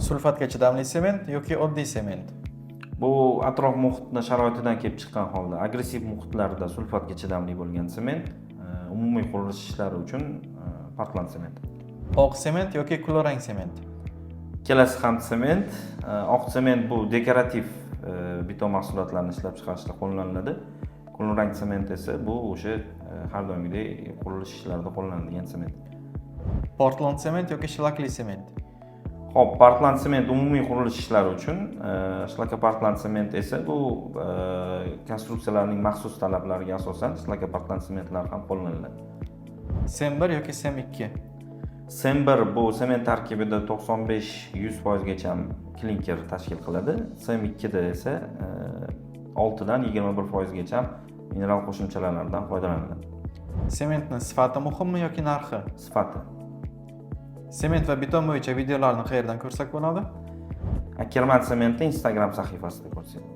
Sulfatga chidamli sement yoki oddiy sement? Bu atrof muhitni sharoitidan kelib chiqqan holda agressiv muhitlarda sulfatga chidamli bo'lgan sement, umumiy qurilish ishlari uchun Portland sement. Oq sement yoki kulrang sement? Ikkalasi ham sement. Oq sement bu dekorativ beton mahsulotlarini ishlab chiqarishda qo'llaniladi. Kulrang sement esa bu o'sha har doimgidek qurilish ishlarida qo'llaniladigan sement. Portland sement yoki shlakli sement? Xo'p, Portland sement umumiy qurilish ishlari uchun, shlaka Portland sement esa bu konstruksiyalarning maxsus talablariga asosan shlaka Portland sementlar ham qo'llaniladi. Sem 1 yoki Sem 2? Sem 1 bu sement tarkibida 95-100% gacha klinker tashkil qiladi. Sem 2 da esa 6 dan 21% gacha mineral qo'shimchalaridan foydalaniladi. Sementning sifati muhimmi yoki narxi? Sifati. Sement va beton bo'yicha videolarni qayerdan ko'rsak bo'ladi? Ackerman sementning Instagram sahifasida ko'rsangiz.